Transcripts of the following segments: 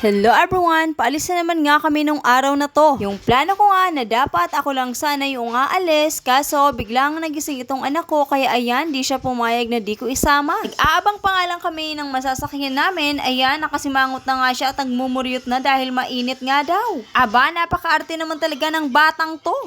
Hello everyone! Paalis na naman nga kami nung araw na to. Yung plano ko nga na dapat ako lang sana yung aalis, kaso biglang nagising itong anak ko kaya ayan, di siya pumayag na di ko isama. Nag-aabang pa nga lang kami ng masasakyan namin, ayan, nakasimangot na nga siya at nagmumuryot na dahil mainit nga daw. Aba, napaka-arte naman talaga ng batang to.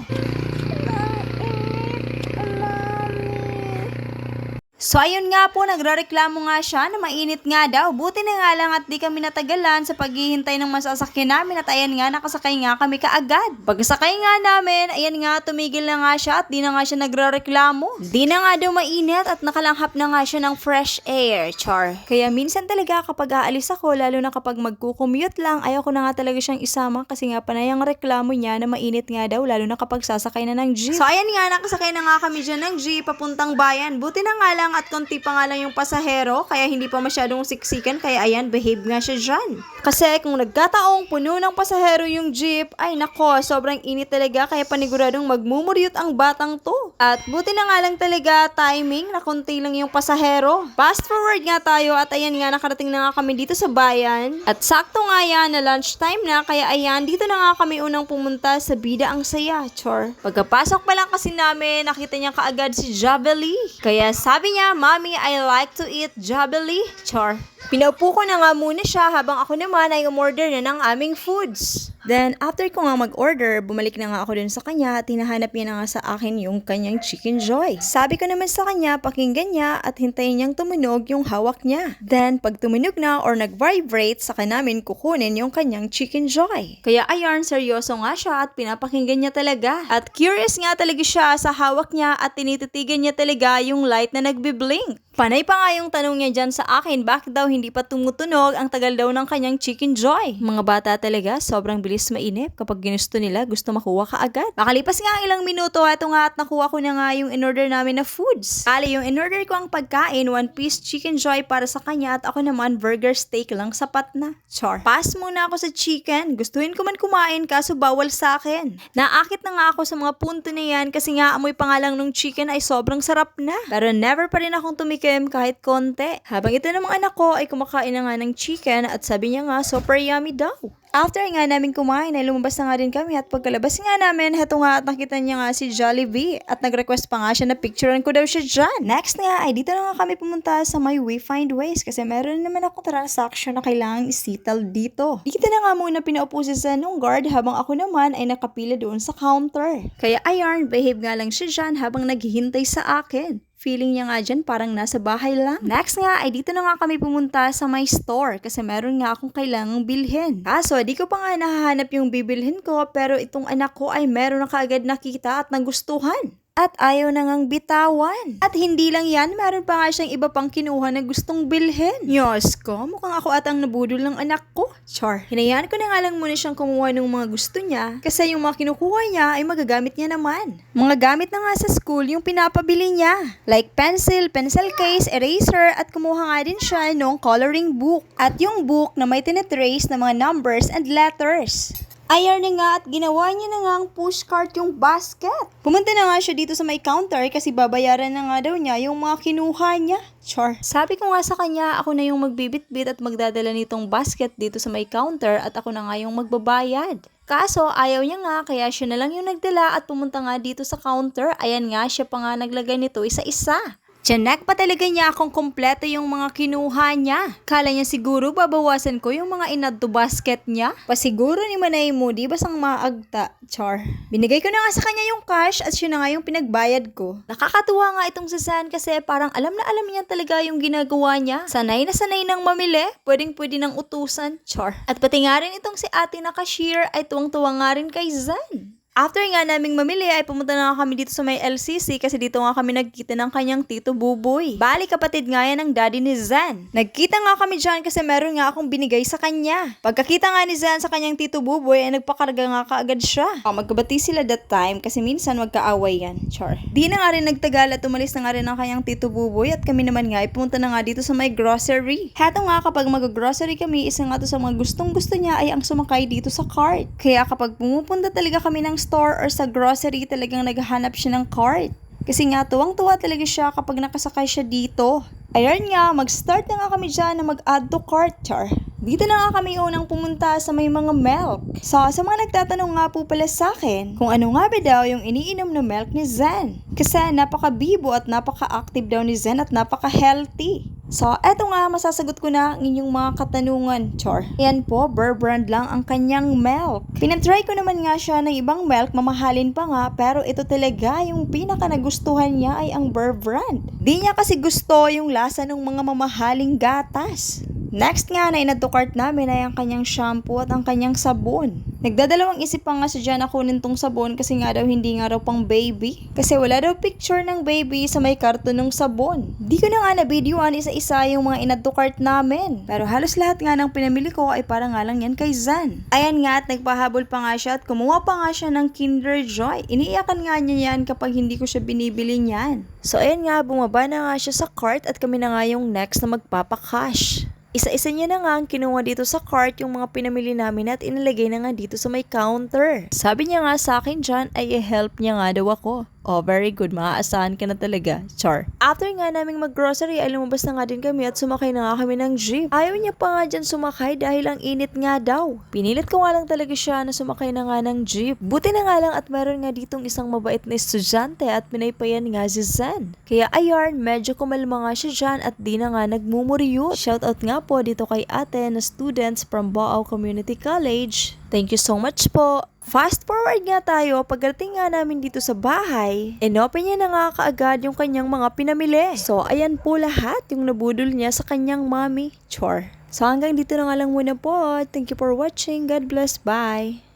So ayun nga po, nagrereklamo nga siya na mainit nga daw. Buti na nga lang at di kami natagalan sa paghihintay ng masasakyan namin at ayan nga, nakasakay nga kami kaagad. Pagkasakay nga namin, ayan nga, tumigil na nga siya at di na nga siya nagrereklamo. Di na nga daw mainit at nakalanghap na nga siya ng fresh air, char. Kaya minsan talaga kapag aalis ako, lalo na kapag magkukommute lang, ayaw ko na nga talaga siyang isama kasi nga panay ang reklamo niya na mainit nga daw, lalo na kapag sasakay na ng jeep. So ayan nga, nakasakay na nga kami dyan ng jeep papuntang bayan. Buti na nga lang at konti pa nga lang yung pasahero, kaya hindi pa masyadong siksikan, kaya ayan, behave nga siya dyan. Kasi kung nagkataong puno ng pasahero yung jeep, ay nako, sobrang init talaga, kaya paniguradong magmumuryot ang batang to. At buti na nga lang talaga timing na konti lang yung pasahero. Fast forward nga tayo at ayan nga, nakarating na nga kami dito sa bayan. At sakto nga yan na lunchtime na, kaya ayan, dito na nga kami unang pumunta sa Bida Ang Saya, chor. Pagkapasok pa lang kasi namin, nakita niya kaagad si Jabely. Kaya sabi niya, "Mommy, I like to eat Jabely." Char. Pinaupo ko na nga muna siya habang ako naman ay umorder na ng aming foods. Then, after ko nga mag-order, bumalik na nga ako dun sa kanya at hinahanap niya na nga sa akin yung kanyang Chicken Joy. Sabi ko naman sa kanya, pakinggan niya at hintayin niyang tumunog yung hawak niya. Then, pag tumunog na or nag-vibrate, saka namin kukunin yung kanyang Chicken Joy. Kaya ayan, seryoso nga siya at pinapakinggan niya talaga. At curious nga talaga siya sa hawak niya at tinititigan niya talaga yung light na nagbiblink. Panay pa nga yung tanong niya dyan sa akin, bakit daw hindi pa tumutunog ang tagal daw ng kanyang Chicken Joy. Mga bata talaga, sobrang bilis mainip. Kapag ginusto nila, gusto makuha ka agad. Makalipas nga ang ilang minuto, eto nga at nakuha ko na nga yung in-order namin na foods. Ali, yung in-order ko ang pagkain, 1-piece Chicken Joy para sa kanya at ako naman burger steak lang, sapat na. Char. Pass muna ako sa chicken. Gustuhin ko man kumain kaso bawal sa akin. Naakit na nga ako sa mga punto na yan kasi nga amoy pa nga lang nung chicken ay sobrang sarap na. Pero never pa rin akong tumikim kahit konti. Habang ito namang anak ko ay kumakain na nga ng chicken at sabi niya nga super yummy daw. After nga namin kumain ay lumabas na nga din kami at pagkalabas nga namin, heto nga at nakita niya nga si Jollibee at nag-request pa nga siya na picturean ko daw siya dyan. Next nga ay dito na nga kami pumunta sa my WeFind Ways kasi meron naman akong transaction na kailangang isital dito. Dito na nga muna pinaupo si Zen ng guard habang ako naman ay nakapila doon sa counter. Kaya ayan, behave nga lang siya dyan habang naghihintay sa akin. Feeling niya nga dyan parang nasa bahay lang. Next nga ay dito na nga kami pumunta sa my store kasi meron nga akong kailangang bilhin. Kaso di ko pa nga nahahanap yung bibilhin ko pero itong anak ko ay meron na kaagad nakita at nagustuhan. At ayaw na ngang bitawan. At hindi lang yan, meron pa nga siyang iba pang kinuha na gustong bilhin. Diyos ko, mukhang ako at ang nabudol ng anak ko. Char. Hinayaan ko na nga lang muna siyang kumuha ng mga gusto niya kasi yung mga kinukuha niya ay magagamit niya naman. Mga gamit na nga sa school yung pinapabili niya. Like pencil case, eraser at kumuha nga din siya ng coloring book. At yung book na may tinitrace na mga numbers and letters. Ayan na nga at ginawa niya na nga ang pushcart yung basket. Pumunta na nga siya dito sa may counter kasi babayaran na nga daw niya yung mga kinuha niya. Char. Sabi ko nga sa kanya, ako na yung magbibitbit at magdadala nitong basket dito sa may counter at ako na nga yung magbabayad. Kaso ayaw niya nga kaya siya na lang yung nagdala at pumunta nga dito sa counter. Ayan nga, siya pa nga naglagay nito isa-isa. Tiyanak pa talaga niya akong kompleto yung mga kinuha niya. Kala niya siguro babawasan ko yung mga inad to basket niya. Pasiguro ni Manay mo, di basang maagta, char. Binigay ko na nga sa kanya yung cash at siya na nga yung pinagbayad ko. Nakakatuwa nga itong si San kasi parang alam na alam niya talaga yung ginagawa niya. Sanay na sanay nang mamili, pwedeng-pwede ng utusan, char. At pati nga rin itong si ate na cashier ay tuwang-tuwa nga rin kay Zan. After nga naming mamili ay pumunta na kami dito sa may LCC kasi dito nga kami nagkita ng kanyang tito Buboy. Bali kapatid nga yan ng daddy ni Zan. Nagkita nga kami dyan kasi meron nga akong binigay sa kanya. Pagkakita nga ni Zan sa kanyang tito Buboy ay nagpakarga nga kaagad siya. Magkabati sila that time kasi minsan magkaaway yan. Char. Di na nga rin nagtagal at umalis na nga rin ang kanyang tito Buboy at kami naman nga ay pumunta na nga dito sa may grocery. Heto nga kapag mag-grocery kami, isa nga to sa mga gustong gusto niya ay ang sumakay dito sa cart. Kaya kapag pumupunta talaga kami ng store or sa grocery talagang naghahanap siya ng cart. Kasi nga tuwang-tuwa talaga siya kapag nakasakay siya dito. Ayan nga, mag-start na nga kami dyan na mag-add to cart, char. Dito na nga kami unang pumunta sa may mga milk. So, sa mga nagtatanong nga po pala sa akin, kung ano nga ba daw yung iniinom na milk ni Zen. Kasi napaka-bibo at napaka-active daw ni Zen at napaka-healthy. So, eto nga, masasagot ko na ang inyong mga katanungan, Char. Ayan po, Burr brand lang ang kanyang milk. Pinatry ko naman nga siya ng ibang milk, mamahalin pa nga, pero ito talaga, yung pinaka nagustuhan niya ay ang Burr brand. Di niya kasi gusto yung lasa ng mga mamahaling gatas. Next nga na in-add to cart namin ay ang kanyang shampoo at ang kanyang sabon. Nagdadalawang isip pa nga si Jan na kunin tong sabon kasi nga daw hindi nga raw pang baby. Kasi wala daw picture ng baby sa may karton ng sabon. Di ko na nga na-videoan isa-isa yung mga in-add to cart namin. Pero halos lahat nga ng pinamili ko ay para nga lang yan kay Zan. Ayan nga at nagpahabol pa nga siya at kumuha pa nga siya ng Kinder Joy. Iniiyakan nga niya yan kapag hindi ko siya binibili niyan. So ayan nga, bumaba na nga siya sa cart at kami na nga yung next na magpapakash. Isa-isa niya na nga ang kinuha dito sa cart yung mga pinamili namin at inilagay na nga dito sa may counter. Sabi niya nga sa akin dyan ay i-help niya nga daw ako. Oh, very good. Maaasahan ka na talaga, Char. After nga naming mag-grocery ay lumabas na nga din kami at sumakay na nga kami ng jeep. Ayaw niya pa nga dyan sumakay dahil ang init nga daw. Pinilit ko nga lang talaga siya na sumakay na nga ng jeep. Buti na nga lang at meron nga ditong isang mabait na estudyante at pinaypayan nga si Zen. Kaya ayarn, medyo kumalma nga siya dyan at di na nga nagmumuriyot. Shoutout nga po dito kay ate na students from Boao Community College. Thank you so much po. Fast forward nga tayo, pagdating nga namin dito sa bahay, inopen niya na nga kaagad yung kanyang mga pinamili. So, ayan po lahat yung nabudol niya sa kanyang mommy. Char. So, hanggang dito na nga lang muna po. Thank you for watching. God bless. Bye.